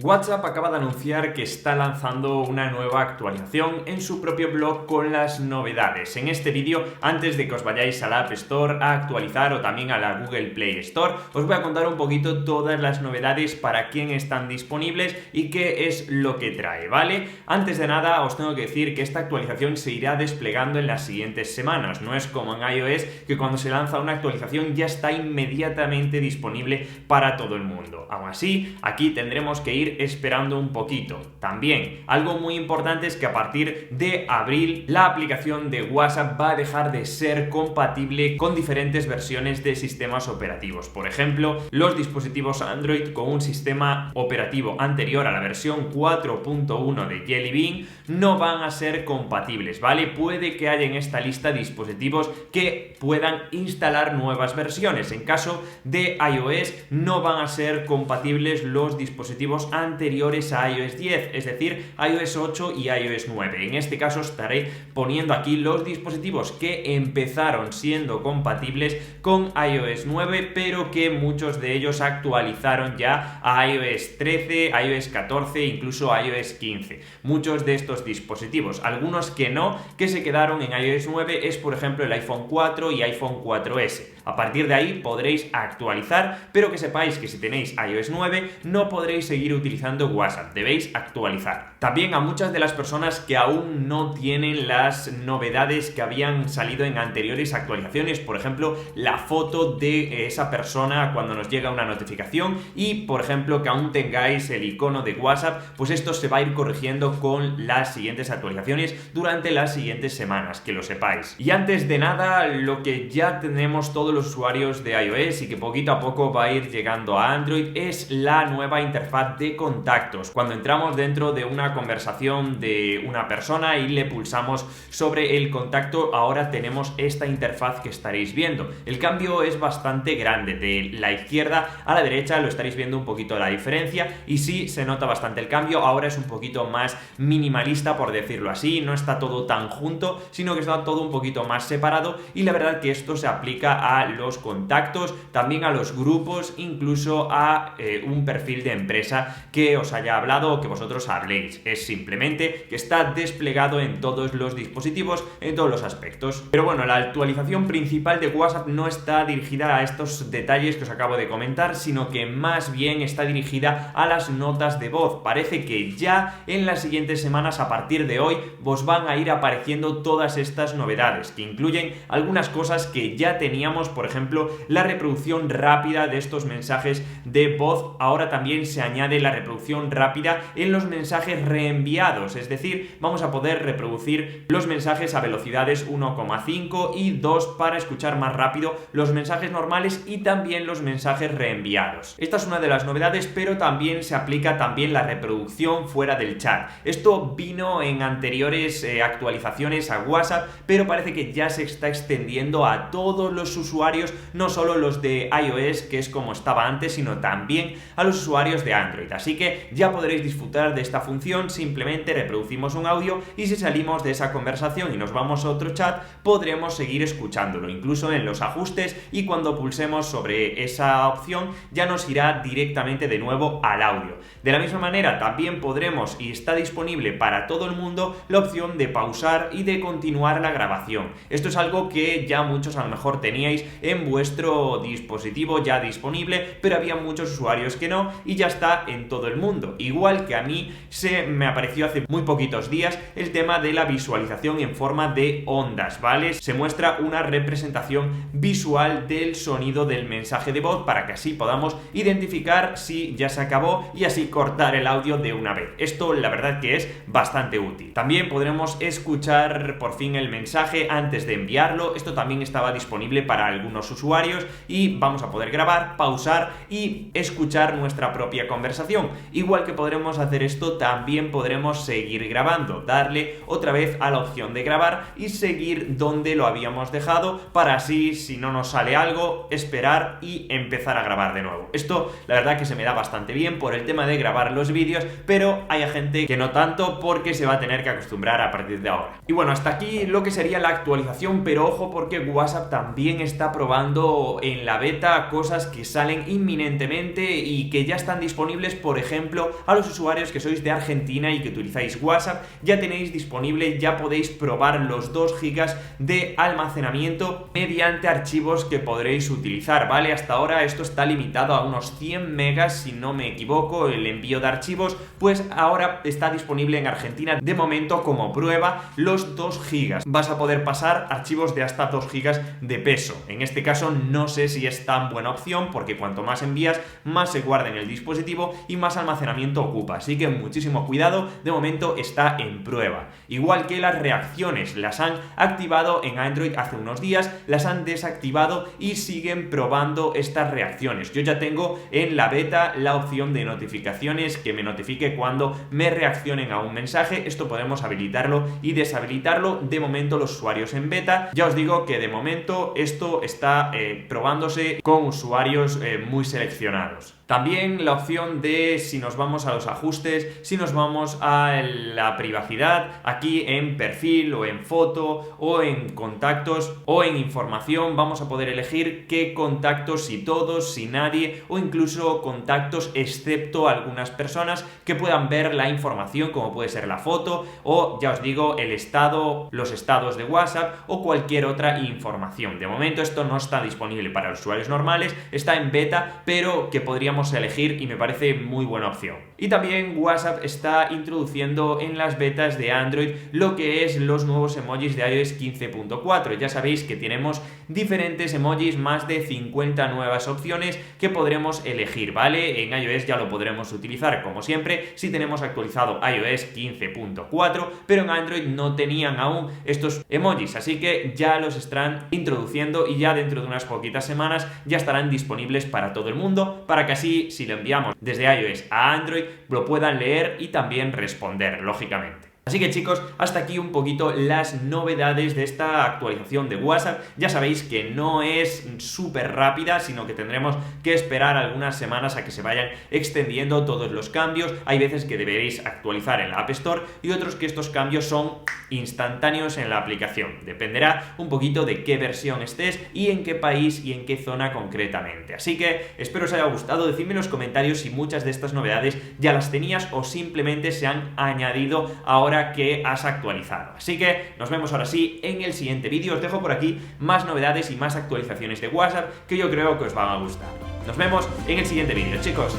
WhatsApp acaba de anunciar que está lanzando una nueva actualización en su propio blog con las novedades. En este vídeo, antes de que os vayáis a la App Store a actualizar o también a la Google Play Store, os voy a contar un poquito todas las novedades, para quién están disponibles y qué es lo que trae, ¿vale? Antes de nada, os tengo que decir que esta actualización se irá desplegando en las siguientes semanas. No es como en iOS, que cuando se lanza una actualización ya está inmediatamente disponible para todo el mundo. Aún así, aquí tendremos que ir esperando un poquito. También, algo muy importante es que a partir de abril la aplicación de WhatsApp va a dejar de ser compatible con diferentes versiones de sistemas operativos. Por ejemplo, los dispositivos Android con un sistema operativo anterior a la versión 4.1 de Jelly Bean no van a ser compatibles, ¿vale? Puede que haya en esta lista dispositivos que puedan instalar nuevas versiones. En caso de iOS no van a ser compatibles los dispositivos anteriores a iOS 10, es decir, iOS 8 y iOS 9. En este caso estaré poniendo aquí los dispositivos que empezaron siendo compatibles con iOS 9, pero que muchos de ellos actualizaron ya a iOS 13, iOS 14 e incluso iOS 15. Muchos de estos dispositivos, algunos que no, que se quedaron en iOS 9, es por ejemplo el iPhone 4 y iPhone 4S. A partir de ahí podréis actualizar, pero que sepáis que si tenéis iOS 9 no podréis seguir utilizando WhatsApp, debéis actualizar. También a muchas de las personas que aún no tienen las novedades que habían salido en anteriores actualizaciones, por ejemplo, la foto de esa persona cuando nos llega una notificación y, por ejemplo, que aún tengáis el icono de WhatsApp, pues esto se va a ir corrigiendo con las siguientes actualizaciones durante las siguientes semanas, que lo sepáis. Y antes de nada, lo que ya tenemos todos los usuarios de iOS y que poquito a poco va a ir llegando a Android es la nueva interfaz de contactos. Cuando entramos dentro de una conversación de una persona y le pulsamos sobre el contacto, ahora tenemos esta interfaz que estaréis viendo. El cambio es bastante grande, de la izquierda a la derecha lo estaréis viendo un poquito la diferencia y sí se nota bastante el cambio. Ahora es un poquito más minimalista, por decirlo así, no está todo tan junto, sino que está todo un poquito más separado, y la verdad que esto se aplica a los contactos, también a los grupos, incluso a un perfil de empresa que os haya hablado o que vosotros habléis. Es simplemente que está desplegado en todos los dispositivos, en todos los aspectos. Pero bueno, la actualización principal de WhatsApp no está dirigida a estos detalles que os acabo de comentar, sino que más bien está dirigida a las notas de voz. Parece que ya en las siguientes semanas, a partir de hoy, os van a ir apareciendo todas estas novedades, que incluyen algunas cosas que ya teníamos, por ejemplo, la reproducción rápida de estos mensajes de voz. Ahora también se añade la reproducción rápida en los mensajes reenviados, es decir, vamos a poder reproducir los mensajes a velocidades 1,5 y 2 para escuchar más rápido los mensajes normales y también los mensajes reenviados. Esta es una de las novedades, pero también se aplica también la reproducción fuera del chat. Esto vino en anteriores actualizaciones a WhatsApp, pero parece que ya se está extendiendo a todos los usuarios, no solo los de iOS, que es como estaba antes, sino también a los usuarios de Android. Así que ya podréis disfrutar de esta función. Simplemente reproducimos un audio y si salimos de esa conversación y nos vamos a otro chat, podremos seguir escuchándolo, incluso en los ajustes, y cuando pulsemos sobre esa opción ya nos irá directamente de nuevo al audio. De la misma manera también podremos, y está disponible para todo el mundo, la opción de pausar y de continuar la grabación. Esto es algo que ya muchos a lo mejor teníais en vuestro dispositivo ya disponible, pero había muchos usuarios que no, y ya está en todo el mundo. Igual que a mí se me apareció hace muy poquitos días el tema de la visualización en forma de ondas, ¿vale? Se muestra una representación visual del sonido del mensaje de voz para que así podamos identificar si ya se acabó y así cortar el audio de una vez. Esto la verdad que es bastante útil. También podremos escuchar por fin el mensaje antes de enviarlo. Esto también estaba disponible para algunos usuarios y vamos a poder grabar, pausar y escuchar nuestra propia conversación. Igual que podremos hacer esto, también podremos seguir grabando, darle otra vez a la opción de grabar y seguir donde lo habíamos dejado, para así, si no nos sale algo, esperar y empezar a grabar de nuevo. Esto la verdad que se me da bastante bien por el tema de grabar los vídeos, pero hay gente que no tanto, porque se va a tener que acostumbrar a partir de ahora. Y bueno, hasta aquí lo que sería la actualización, pero ojo porque WhatsApp también está está probando en la beta cosas que salen inminentemente y que ya están disponibles. Por ejemplo, a los usuarios que sois de Argentina y que utilizáis WhatsApp, ya tenéis disponible, ya podéis probar los 2 GB de almacenamiento mediante archivos que podréis utilizar, ¿vale? Hasta ahora esto está limitado a unos 100 megas, si no me equivoco, el envío de archivos, pues ahora está disponible en Argentina de momento como prueba los 2 GB. Vas a poder pasar archivos de hasta 2 GB de peso. En este caso no sé si es tan buena opción, porque cuanto más envías, más se guarda en el dispositivo y más almacenamiento ocupa, así que muchísimo cuidado, de momento está en prueba. Igual que las reacciones, las han activado en Android hace unos días, las han desactivado y siguen probando estas reacciones. Yo ya tengo en la beta la opción de notificaciones, que me notifique cuando me reaccionen a un mensaje. Esto podemos habilitarlo y deshabilitarlo. De momento los usuarios en beta, ya os digo que de momento esto está probándose con usuarios muy seleccionados. También la opción de, si nos vamos a los ajustes, si nos vamos a la privacidad, aquí en perfil o en foto o en contactos o en información, vamos a poder elegir qué contactos, si todos, si nadie, o incluso contactos excepto algunas personas que puedan ver la información, como puede ser la foto o, ya os digo, el estado, los estados de WhatsApp o cualquier otra información. De momento esto no está disponible para los usuarios normales, está en beta, pero que podríamos elegir y me parece muy buena opción. Y también WhatsApp está introduciendo en las betas de Android lo que es los nuevos emojis de iOS 15.4. Ya sabéis que tenemos diferentes emojis, más de 50 nuevas opciones que podremos elegir, ¿vale? En iOS ya lo podremos utilizar como siempre si tenemos actualizado iOS 15.4, pero en Android no tenían aún estos emojis, así que ya los están introduciendo y ya dentro de unas poquitas semanas ya estarán disponibles para todo el mundo, para que así, si lo enviamos desde iOS a Android, lo puedan leer y también responder, lógicamente. Así que chicos, hasta aquí un poquito las novedades de esta actualización de WhatsApp. Ya sabéis que no es súper rápida, sino que tendremos que esperar algunas semanas a que se vayan extendiendo todos los cambios. Hay veces que deberéis actualizar en la App Store y otros que estos cambios son instantáneos en la aplicación. Dependerá un poquito de qué versión estés y en qué país y en qué zona concretamente. Así que espero os haya gustado. Decidme en los comentarios si muchas de estas novedades ya las tenías o simplemente se han añadido ahora que has actualizado. Así que nos vemos ahora sí en el siguiente vídeo. Os dejo por aquí más novedades y más actualizaciones de WhatsApp que yo creo que os van a gustar. Nos vemos en el siguiente vídeo, chicos.